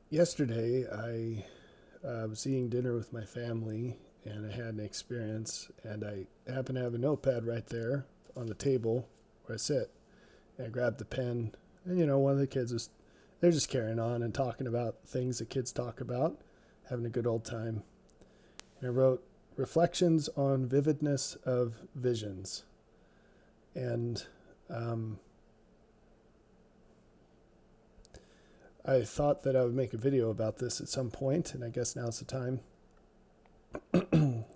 Yesterday, I was eating dinner with my family, and I had an experience, and I happened to have a notepad right there on the table where I sit. And I grabbed the pen, and one of the kids was, they're just carrying on and talking about things that kids talk about, having a good old time. And I wrote reflections on vividness of visions, and um, I thought that I would make a video about this at some point, and I guess now's the time.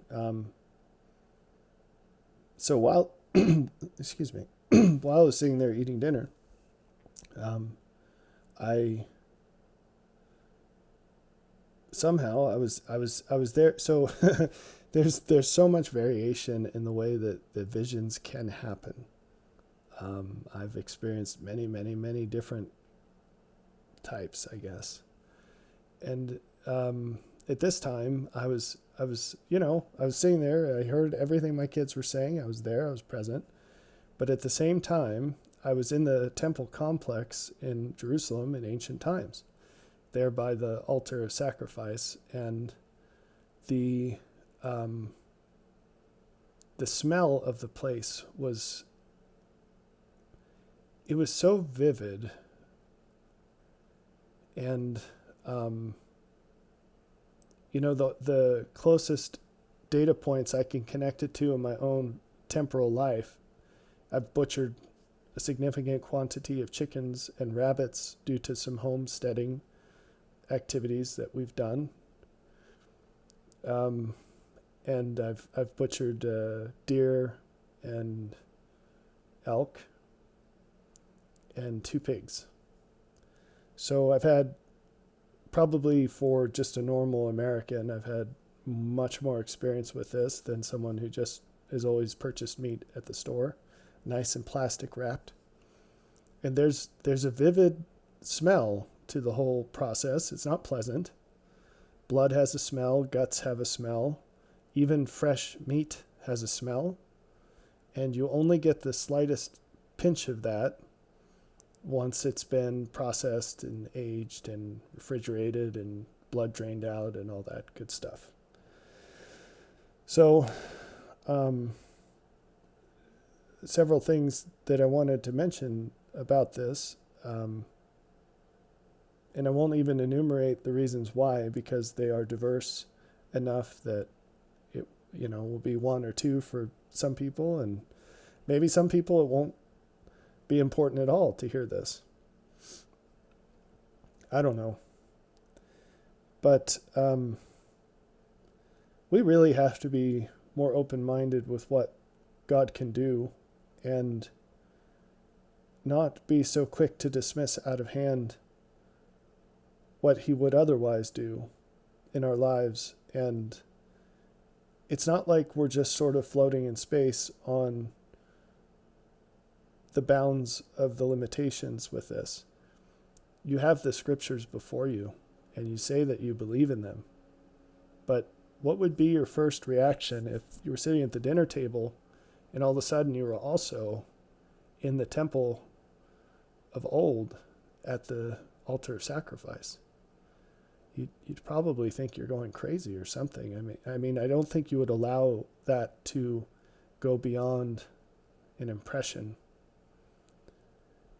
um, so while, excuse me, while I was sitting there eating dinner, um, I somehow I was there. So there's so much variation in the way that the visions can happen. I've experienced many different types, I guess, and at this time I was sitting there. I heard everything my kids were saying. I was there. I was present. But at the same time, I was in the temple complex in Jerusalem in ancient times, there by the altar of sacrifice, and the um, the smell of the place was, it was so vivid, and um, the closest data points I can connect it to in my own temporal life. I've butchered a significant quantity of chickens and rabbits due to some homesteading activities that we've done. Um, and I've butchered deer and elk and two pigs. So I've had, probably for just a normal American, I've had much more experience with this than someone who just has always purchased meat at the store, nice and plastic wrapped. And there's a vivid smell to the whole process. It's not pleasant. Blood has a smell, guts have a smell, even fresh meat has a smell, and you only get the slightest pinch of that once it's been processed and aged and refrigerated and blood drained out and all that good stuff. So, um, several things that I wanted to mention about this, and I won't even enumerate the reasons why, because they are diverse enough that it will be one or two for some people, and maybe some people it won't be important at all to hear this. I don't know. But we really have to be more open-minded with what God can do, and not be so quick to dismiss out of hand what he would otherwise do in our lives. And it's not like we're just sort of floating in space on the bounds of the limitations with this. You have the scriptures before you, and you say that you believe in them. But what would be your first reaction if you were sitting at the dinner table and all of a sudden you were also in the temple of old at the altar of sacrifice? You'd probably think you're going crazy or something. I don't think you would allow that to go beyond an impression.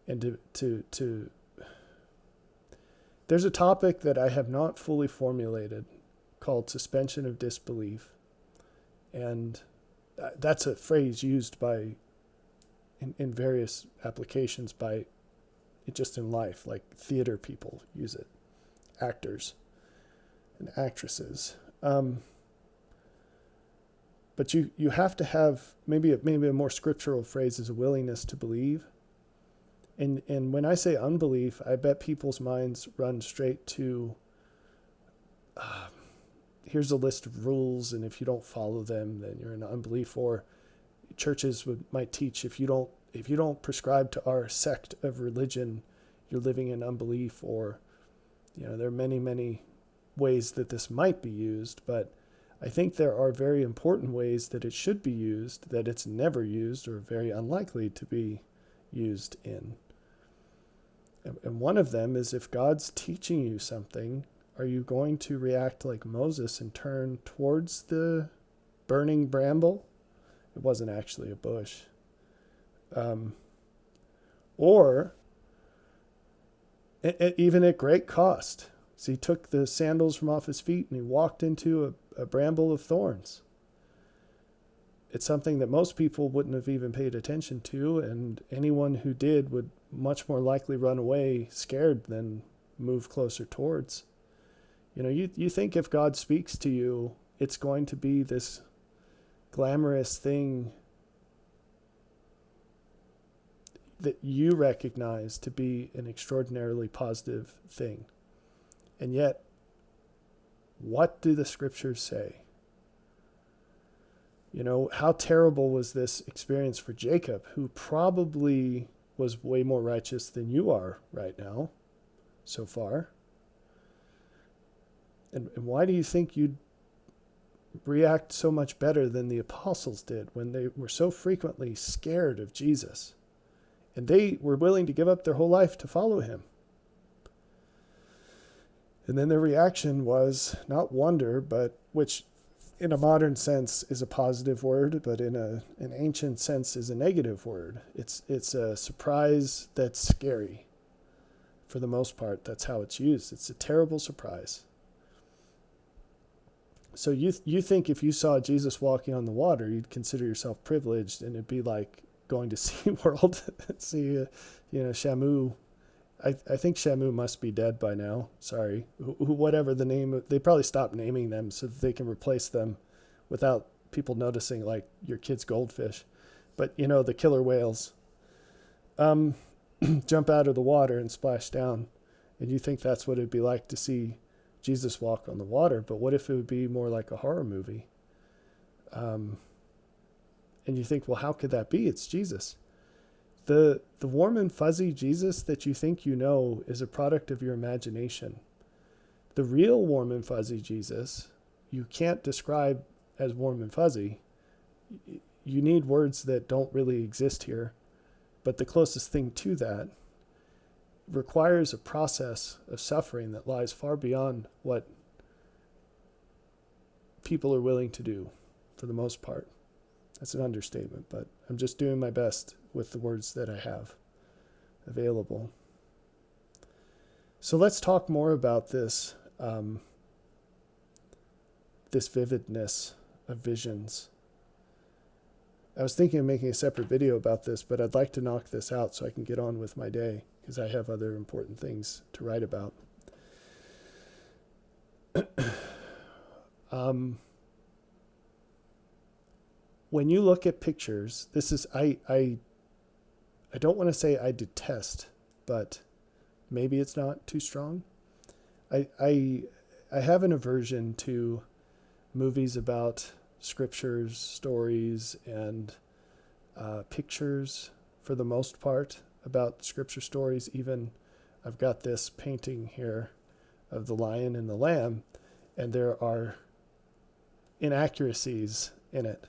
And to there's a topic that I have not fully formulated called suspension of disbelief, and that's a phrase used by in various applications by just in life, like theater people use it, actors and actresses. But you have to have maybe a more scriptural phrase is a willingness to believe. And when I say unbelief, I bet people's minds run straight to, here's a list of rules, and if you don't follow them, then you're in unbelief. Or churches might teach, if you don't prescribe to our sect of religion, you're living in unbelief. Or there are many ways that this might be used, but I think there are very important ways that it should be used, that it's never used or very unlikely to be used in. And one of them is, if God's teaching you something, are you going to react like Moses and turn towards the burning bramble? It wasn't actually a bush. Or even at great cost. So he took the sandals from off his feet and he walked into a bramble of thorns. It's something that most people wouldn't have even paid attention to, and anyone who did would much more likely run away scared than move closer towards. You think if God speaks to you, it's going to be this glamorous thing that you recognize to be an extraordinarily positive thing. And yet, what do the scriptures say? How terrible was this experience for Jacob, who probably was way more righteous than you are right now, so far? And why do you think you'd react so much better than the apostles did when they were so frequently scared of Jesus? And they were willing to give up their whole life to follow him. And then their reaction was not wonder, but which in a modern sense is a positive word, but in an ancient sense is a negative word. It's a surprise that's scary. For the most part, that's how it's used. It's a terrible surprise. So you think if you saw Jesus walking on the water, you'd consider yourself privileged, and it'd be like going to SeaWorld and see, Shamu. I think Shamu must be dead by now. Sorry. Whatever the name, they probably stopped naming them so that they can replace them without people noticing, like your kid's goldfish. But, the killer whales jump out of the water and splash down. And you think that's what it'd be like to see Jesus walk on the water. But what if it would be more like a horror movie? And you think, well, how could that be? It's Jesus. The warm and fuzzy Jesus that you think you know is a product of your imagination. The real warm and fuzzy Jesus, you can't describe as warm and fuzzy. You need words that don't really exist here. But the closest thing to that requires a process of suffering that lies far beyond what people are willing to do, for the most part. That's an understatement, but I'm just doing my best with the words that I have available. So let's talk more about this, this vividness of visions. I was thinking of making a separate video about this, but I'd like to knock this out so I can get on with my day, because I have other important things to write about. When you look at pictures, this is, I don't want to say I detest, but maybe it's not too strong. I have an aversion to movies about scriptures, stories, and pictures for the most part about scripture stories. Even I've got this painting here of the lion and the lamb, and there are inaccuracies in it.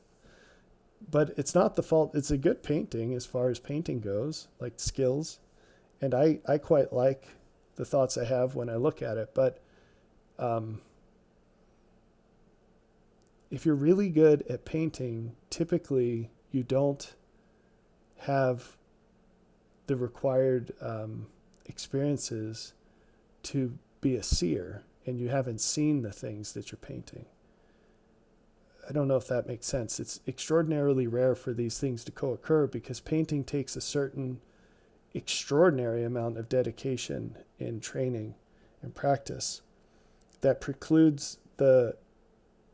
But it's not the fault. It's a good painting as far as painting goes, like skills. And I quite like the thoughts I have when I look at it. But if you're really good at painting, typically you don't have the required experiences to be a seer, and you haven't seen the things that you're painting. I don't know if that makes sense. It's extraordinarily rare for these things to co-occur because painting takes a certain extraordinary amount of dedication in training and practice that precludes the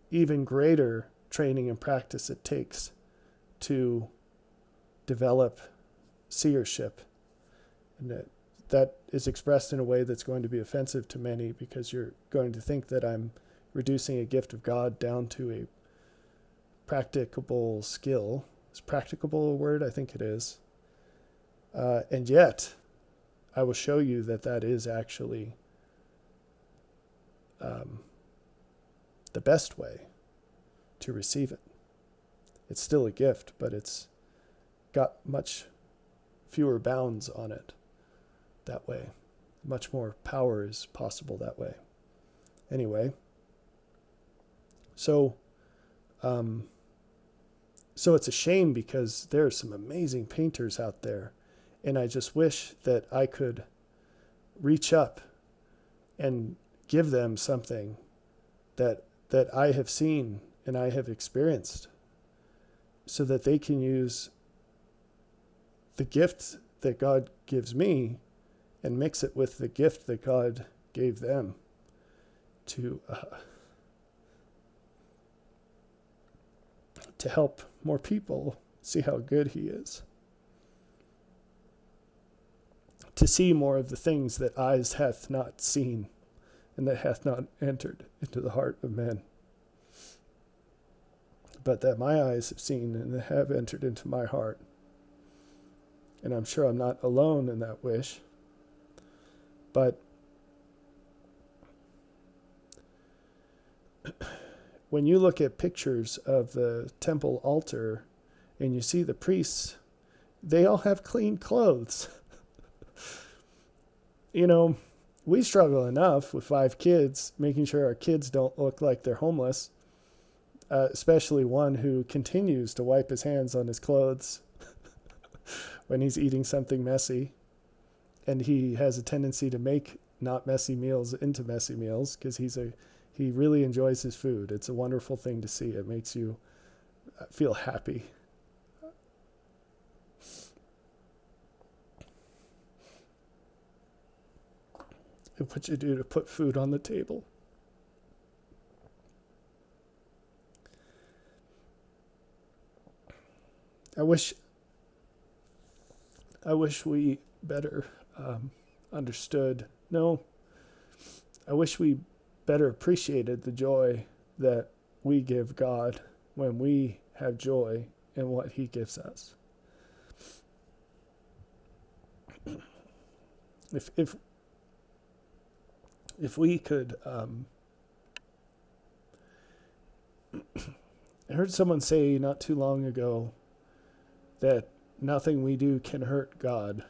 even greater training and practice it takes to develop seership. And that is expressed in a way that's going to be offensive to many, because you're going to think that I'm reducing a gift of God down to a practicable skill. Is practicable a word? I think it is. And yet, I will show you that that is actually the best way to receive it. It's still a gift, but it's got much fewer bounds on it that way. Much more power is possible that way. Anyway, so it's a shame because there are some amazing painters out there, and I just wish that I could reach up and give them something that I have seen and I have experienced, so that they can use the gift that God gives me and mix it with the gift that God gave them to help more people see how good He is. To see more of the things that eyes hath not seen and that hath not entered into the heart of man, but that my eyes have seen and have entered into my heart. And I'm sure I'm not alone in that wish. But when you look at pictures of the temple altar and you see the priests, they all have clean clothes. You know, we struggle enough with 5 kids, making sure our kids don't look like they're homeless, especially one who continues to wipe his hands on his clothes when he's eating something messy. And he has a tendency to make not messy meals into messy meals because he really enjoys his food. It's a wonderful thing to see. It makes you feel happy. And what you do to put food on the table. I wish we better understood. No, I wish we better appreciated the joy that we give God when we have joy in what He gives us. If we could, I heard someone say not too long ago that nothing we do can hurt God.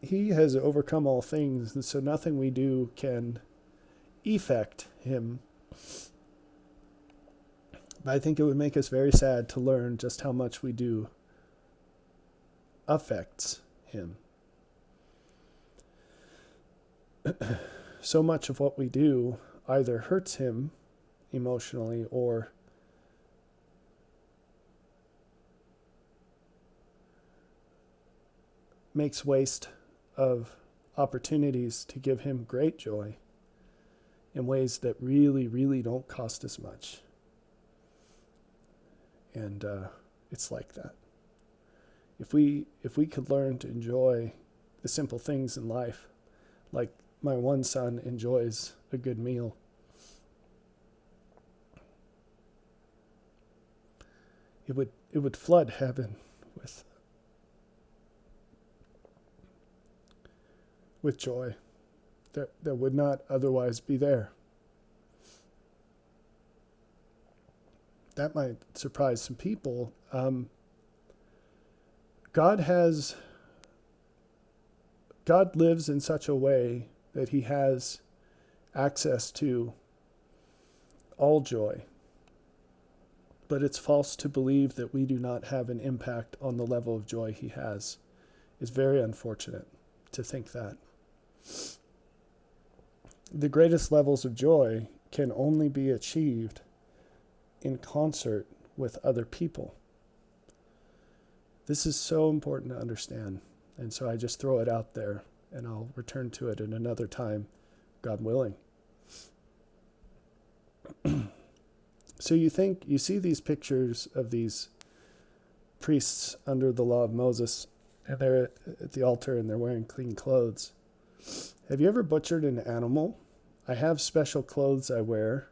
He has overcome all things, and so nothing we do can affect Him. But I think it would make us very sad to learn just how much we do affects Him. So much of what we do either hurts Him emotionally or makes waste of opportunities to give Him great joy in ways that really, really don't cost us much. And it's like that. If we could learn to enjoy the simple things in life, like my one son enjoys a good meal, it would flood heaven with joy that would not otherwise be there. That might surprise some people. God lives in such a way that He has access to all joy. But it's false to believe that we do not have an impact on the level of joy He has. It's very unfortunate to think that. The greatest levels of joy can only be achieved in concert with other people. This is so important to understand. And so I just throw it out there, and I'll return to it in another time, God willing. So you see these pictures of these priests under the law of Moses, and they're at the altar and they're wearing clean clothes. Have you ever butchered an animal? I have special clothes I wear.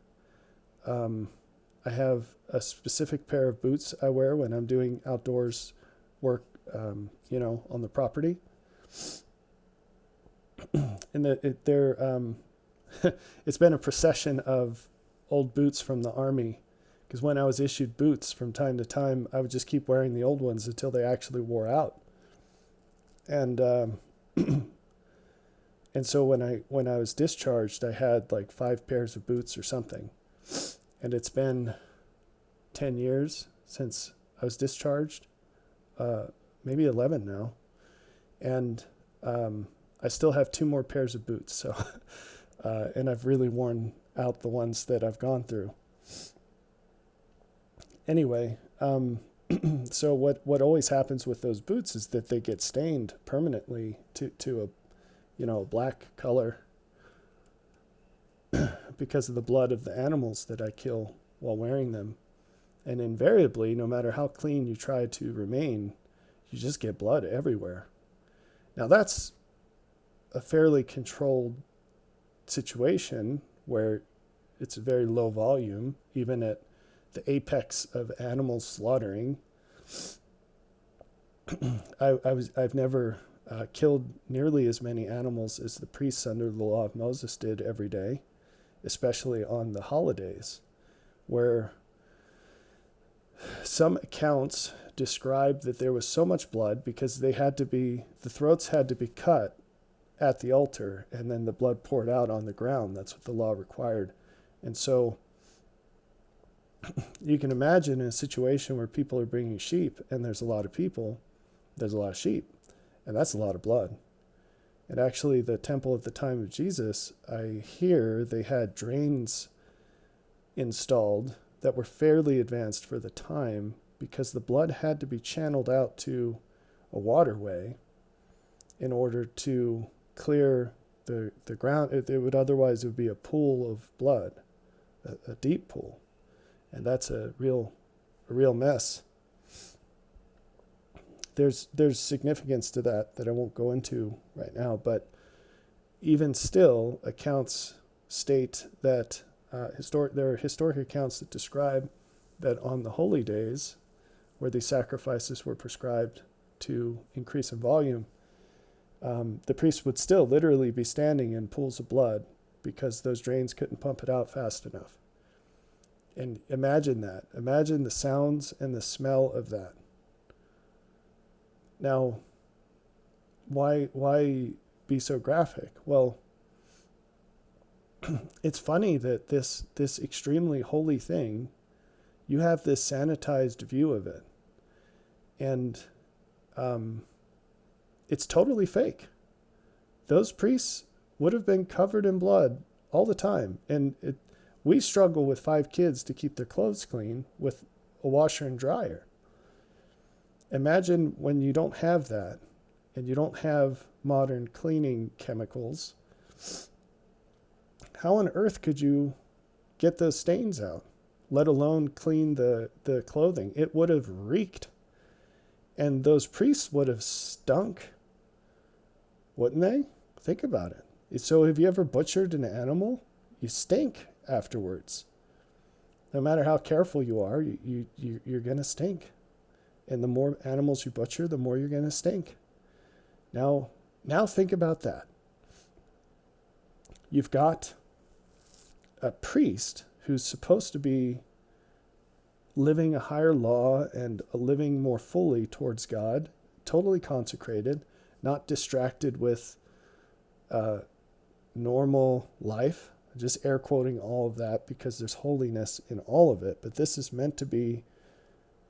I have a specific pair of boots I wear when I'm doing outdoors work, on the property. And it's been a procession of old boots from the army Because when I was issued boots from time to time, I would just keep wearing the old ones until they actually wore out. And and so when I was discharged, I had like 5 pairs of boots or something. And it's been 10 years since I was discharged, maybe 11 now. And I still have 2 more pairs of boots. So, and I've really worn out the ones that I've gone through. Anyway, so what always happens with those boots is that they get stained permanently to a black color because of the blood of the animals that I kill while wearing them. And invariably, no matter how clean you try to remain, you just get blood everywhere. Now that's a fairly controlled situation where it's a very low volume, even at the apex of animal slaughtering. I've never killed nearly as many animals as the priests under the law of Moses did every day, especially on the holidays, where some accounts describe that there was so much blood because the throats had to be cut at the altar and then the blood poured out on the ground. That's what the law required. And so you can imagine in a situation where people are bringing sheep and there's a lot of people, there's a lot of sheep, and that's a lot of blood. And actually the temple at the time of Jesus, I hear they had drains installed that were fairly advanced for the time because the blood had to be channeled out to a waterway in order to clear the ground. It would be a pool of blood, a deep pool. And that's a real mess. There's significance to that I won't go into right now, but even still, accounts state that there are historic accounts that describe that on the holy days, where these sacrifices were prescribed to increase in volume, the priest would still literally be standing in pools of blood because those drains couldn't pump it out fast enough. And imagine that. Imagine the sounds and the smell of that. Now, why be so graphic? Well, it's funny that this extremely holy thing, you have this sanitized view of it. And it's totally fake. Those priests would have been covered in blood all the time. And we struggle with 5 kids to keep their clothes clean with a washer and dryer. Imagine when you don't have that and you don't have modern cleaning chemicals. How on earth could you get those stains out, let alone clean the clothing? It would have reeked. And those priests would have stunk, wouldn't they? Think about it. So have you ever butchered an animal? You stink afterwards. No matter how careful you are, you're going to stink. And the more animals you butcher, the more you're going to stink. Now think about that. You've got a priest who's supposed to be living a higher law and living more fully towards God, totally consecrated, not distracted with normal life. Just air quoting all of that because there's holiness in all of it, but this is meant to be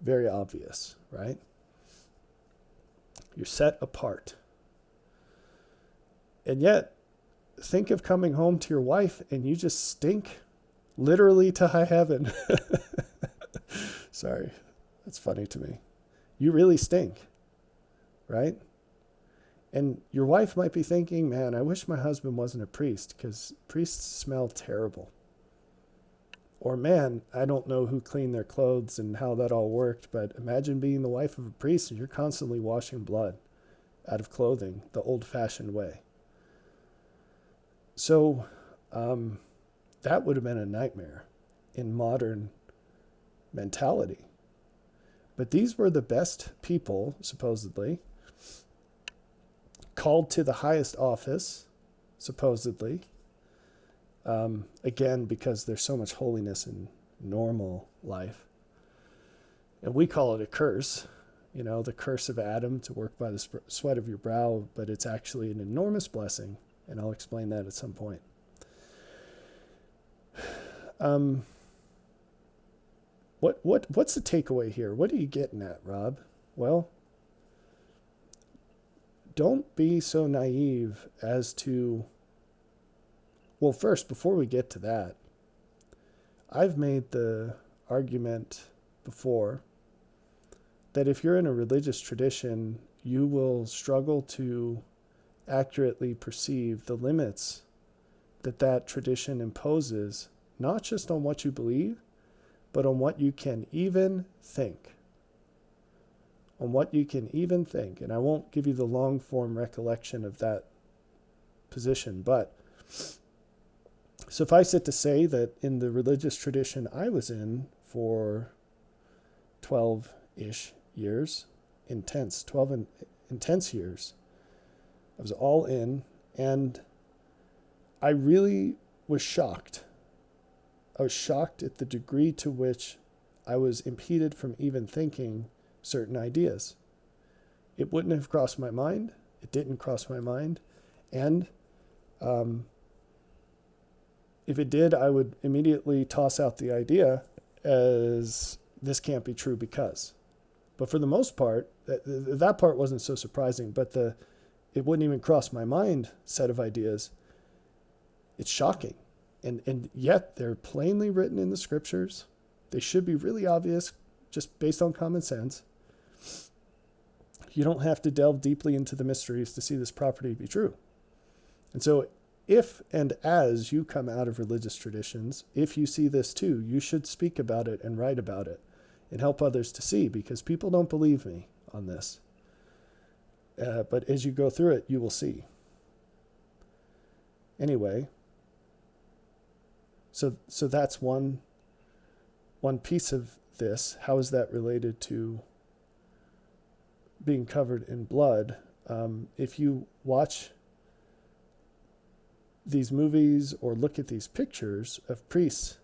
very obvious, right? You're set apart. And yet, think of coming home to your wife and you just stink literally to high heaven. Sorry, that's funny to me. You really stink, right? And your wife might be thinking, man, I wish my husband wasn't a priest because priests smell terrible. Or, man, I don't know who cleaned their clothes and how that all worked, but imagine being the wife of a priest and you're constantly washing blood out of clothing the old-fashioned way. So that would have been a nightmare in modern mentality. But these were the best people, supposedly, called to the highest office, supposedly, again, because there's so much holiness normal life. And we call it a curse, the curse of Adam, to work by the sweat of your brow, but it's actually an enormous blessing. And I'll explain that at some point. What's the takeaway here? What are you getting at, Rob? Well, don't be so naive as to... Well, first, before we get to that, I've made the argument before that if you're in a religious tradition, you will struggle to accurately perceive the limits that tradition imposes, not just on what you believe, but on what you can even think. On what you can even think. And I won't give you the long form recollection of that position, but suffice it to say that in the religious tradition I was in for 12-ish years, intense years, I was all in, and I really was shocked. I was shocked at the degree to which I was impeded from even thinking certain ideas. It wouldn't have crossed my mind. It didn't cross my mind. And if it did, I would immediately toss out the idea as this can't be true because. But for the most part, that part wasn't so surprising, but it wouldn't even cross my mind set of ideas. It's shocking. And yet they're plainly written in the scriptures. They should be really obvious just based on common sense. You don't have to delve deeply into the mysteries to see this property be true. And so if and as you come out of religious traditions, if you see this too, you should speak about it and write about it and help others to see, because people don't believe me on this. But as you go through it, you will see. Anyway, so that's one piece of this. How is that related to being covered in blood? If you watch these movies or look at these pictures of priests,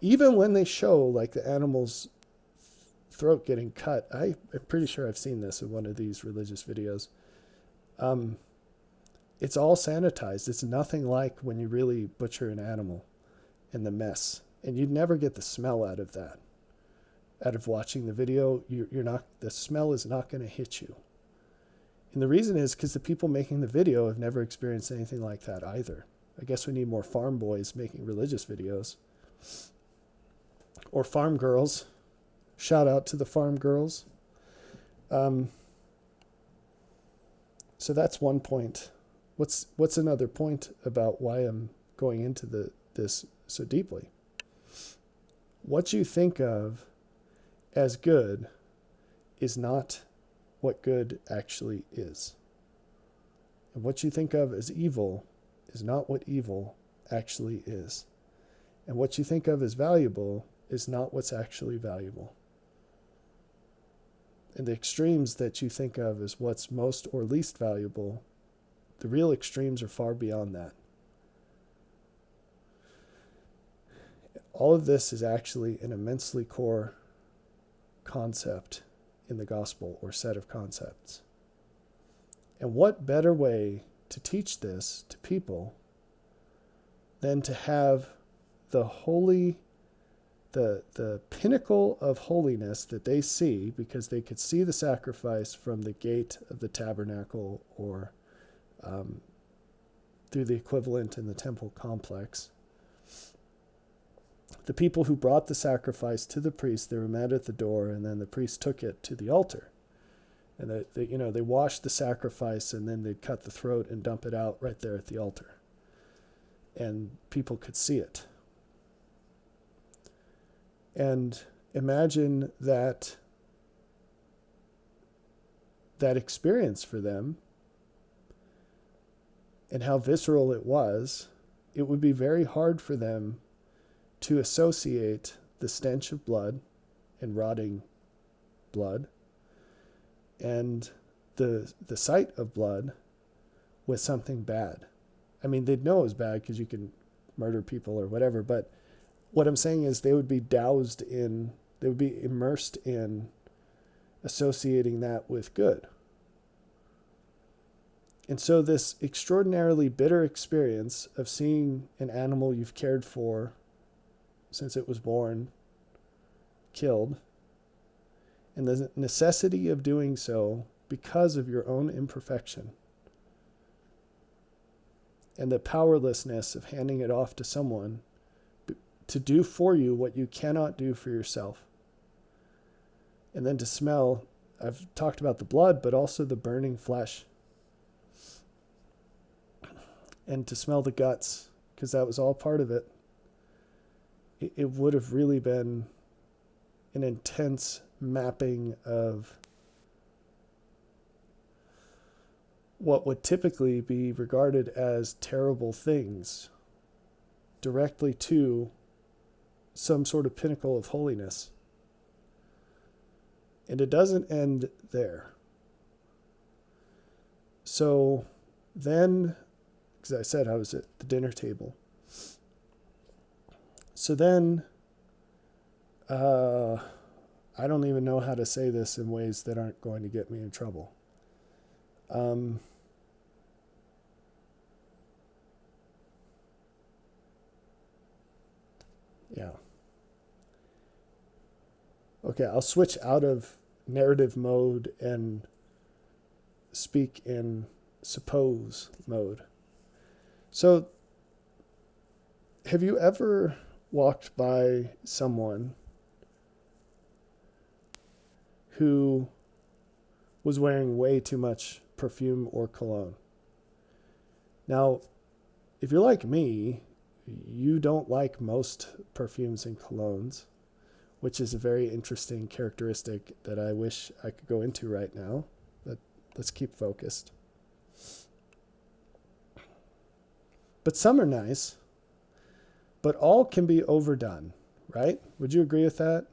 even when they show like the animal's throat getting cut, I'm pretty sure I've seen this in one of these religious videos. It's all sanitized. It's nothing like when you really butcher an animal and the mess. And you'd never get the smell out of that. Out of watching the video, the smell is not going to hit you. And the reason is because the people making the video have never experienced anything like that either. I guess we need more farm boys making religious videos. Or farm girls. Shout out to the farm girls. So that's one point. What's another point about why I'm going into this so deeply? What you think of as good is not what good actually is. And what you think of as evil is not what evil actually is. And what you think of as valuable is not what's actually valuable. And the extremes that you think of as what's most or least valuable, the real extremes are far beyond that. All of this is actually an immensely core concept in the gospel, or set of concepts. And what better way to teach this to people than to have the pinnacle of holiness that they see, because they could see the sacrifice from the gate of the tabernacle or through the equivalent in the temple complex. The people who brought the sacrifice to the priest, they were met at the door, and then the priest took it to the altar. And they washed the sacrifice, and then they'd cut the throat and dump it out right there at the altar. And people could see it. And imagine that experience for them and how visceral it was. It would be very hard for them to associate the stench of blood and rotting blood and the sight of blood with something bad. I mean, they'd know it was bad because you can murder people or whatever, but what I'm saying is they would be doused in, they would be immersed in associating that with good. And so this extraordinarily bitter experience of seeing an animal you've cared for since it was born killed, and the necessity of doing so because of your own imperfection, and the powerlessness of handing it off to someone to do for you what you cannot do for yourself. And then to smell, I've talked about the blood, but also the burning flesh. And to smell the guts, because that was all part of it. It would have really been an intense mapping of what would typically be regarded as terrible things directly to some sort of pinnacle of holiness. And it doesn't end there. So then, because I said I was at the dinner table. So then, I don't even know how to say this in ways that aren't going to get me in trouble. Yeah. Okay, I'll switch out of narrative mode and speak in suppose mode. So, have you ever walked by someone who was wearing way too much perfume or cologne? Now, if you're like me, you don't like most perfumes and colognes, which is a very interesting characteristic that I wish I could go into right now. But let's keep focused. But some are nice, but all can be overdone, right? Would you agree with that?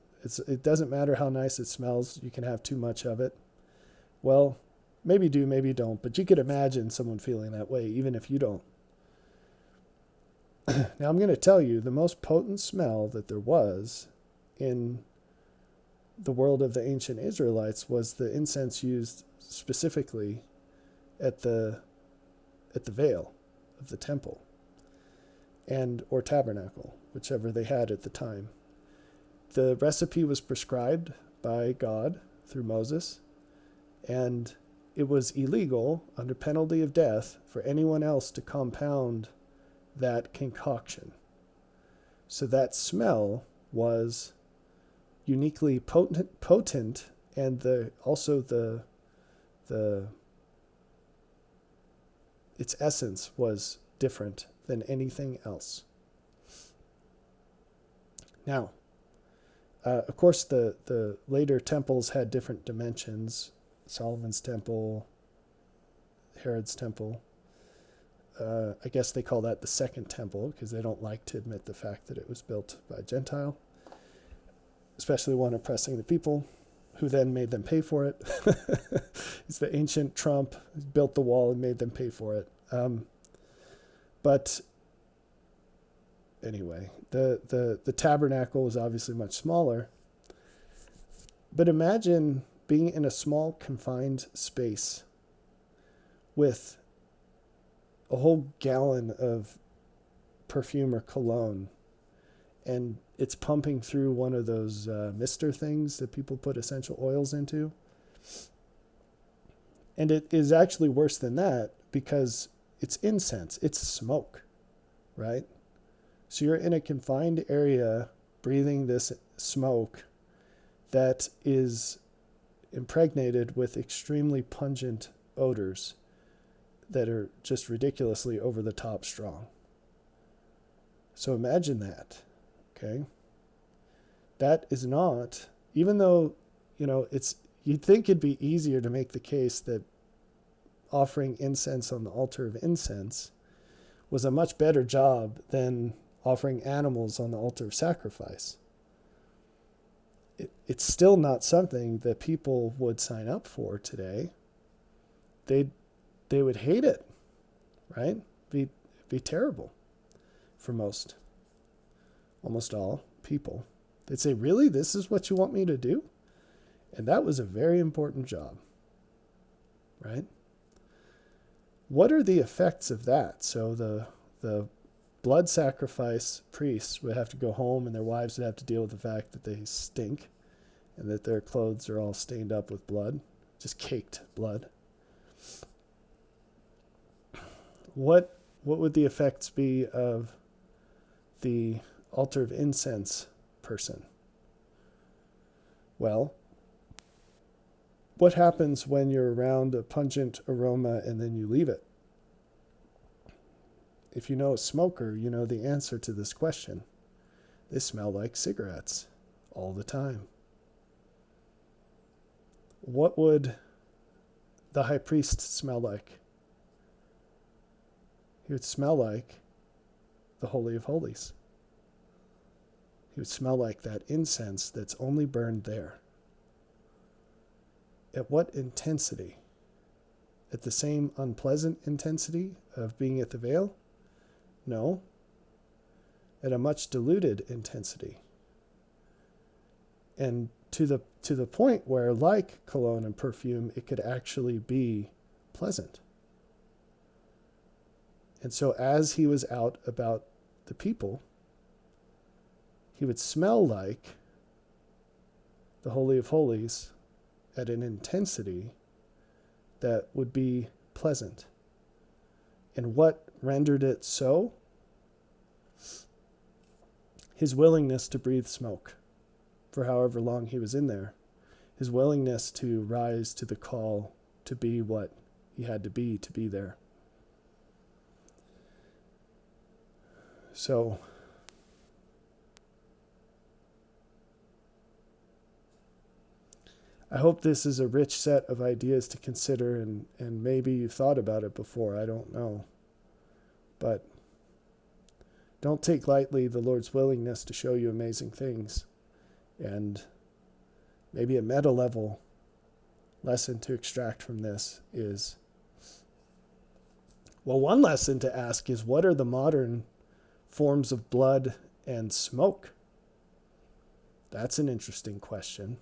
It doesn't matter how nice it smells. You can have too much of it. Well, maybe do, maybe don't, but you could imagine someone feeling that way, even if you don't. Now, I'm going to tell you the most potent smell that there was in the world of the ancient Israelites was the incense used specifically at the veil of the temple and or tabernacle, whichever they had at the time. The recipe was prescribed by God through Moses, and it was illegal under penalty of death for anyone else to compound that concoction. So that smell was uniquely potent, and its essence was different than anything else. Now, of course, the later temples had different dimensions. Solomon's temple, Herod's temple. I guess they call that the second temple because they don't like to admit the fact that it was built by a Gentile, especially one oppressing the people, who then made them pay for it. It's the ancient Trump who built the wall and made them pay for it. But anyway, the tabernacle was obviously much smaller. But imagine being in a small confined space with a whole gallon of perfume or cologne, and it's pumping through one of those mister things that people put essential oils into. And it is actually worse than that because it's incense, it's smoke, right? So you're in a confined area breathing this smoke that is impregnated with extremely pungent odors that are just ridiculously over the top strong. So imagine that, okay? That is not, even though, you'd think it'd be easier to make the case that offering incense on the altar of incense was a much better job than offering animals on the altar of sacrifice. It's still not something that people would sign up for today. They would hate it, right? Be terrible for most. almost all people. They'd say, really? This is what you want me to do? And that was a very important job, right? What are the effects of that? So the blood sacrifice priests would have to go home, and their wives would have to deal with the fact that they stink and that their clothes are all stained up with blood, just caked blood. What would the effects be of the altar of incense person? Well, what happens when you're around a pungent aroma and then you leave it? If you know a smoker, you know the answer to this question. They smell like cigarettes all the time. What would the high priest smell like? He would smell like the Holy of Holies. He would smell like that incense that's only burned there. At what intensity? At the same unpleasant intensity of being at the veil? No. At a much diluted intensity. And to the point where, like cologne and perfume, it could actually be pleasant. And so as he was out about the people, he would smell like the Holy of Holies at an intensity that would be pleasant. And what rendered it so? His willingness to breathe smoke for however long he was in there. His willingness to rise to the call to be what he had to be there. So, I hope this is a rich set of ideas to consider, and maybe you thought about it before, I don't know. But don't take lightly the Lord's willingness to show you amazing things. And maybe a meta level lesson to extract from this is, well, one lesson to ask is, what are the modern forms of blood and smoke? That's an interesting question.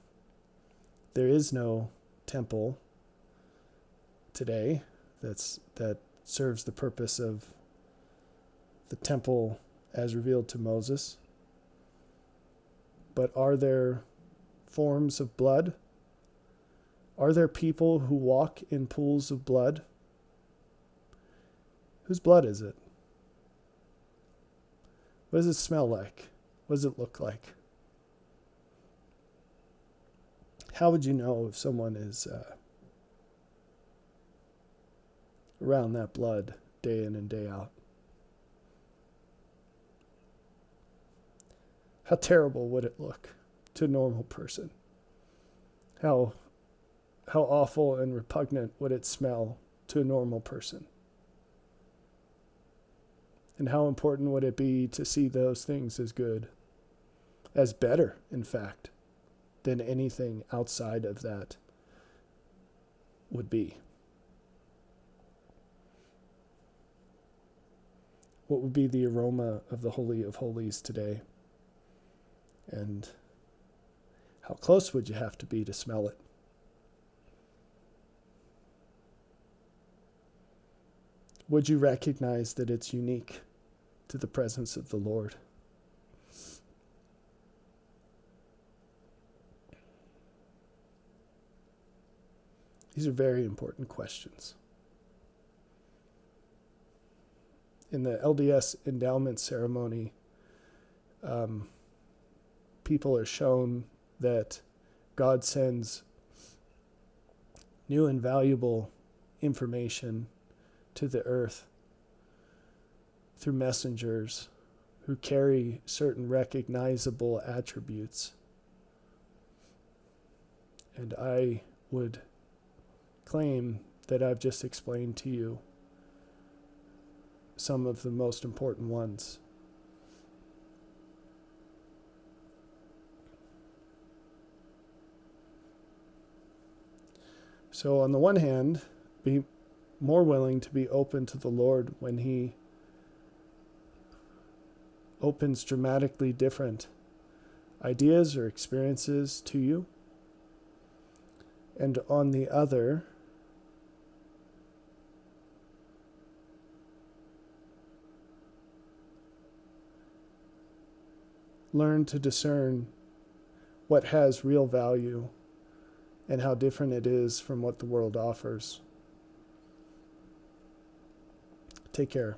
There is no temple today that serves the purpose of the temple as revealed to Moses. But are there forms of blood? Are there people who walk in pools of blood? Whose blood is it? What does it smell like? What does it look like? How would you know if someone is around that blood day in and day out? How terrible would it look to a normal person? How awful and repugnant would it smell to a normal person? And how important would it be to see those things as good, as better, in fact, than anything outside of that would be? What would be the aroma of the Holy of Holies today? And how close would you have to be to smell it? Would you recognize that it's unique to the presence of the Lord? These are very important questions. In the LDS endowment ceremony, people are shown that God sends new and valuable information to the earth through messengers who carry certain recognizable attributes. And I would claim that I've just explained to you some of the most important ones. So on the one hand, be more willing to be open to the Lord when He opens dramatically different ideas or experiences to you. And on the other, learn to discern what has real value and how different it is from what the world offers. Take care.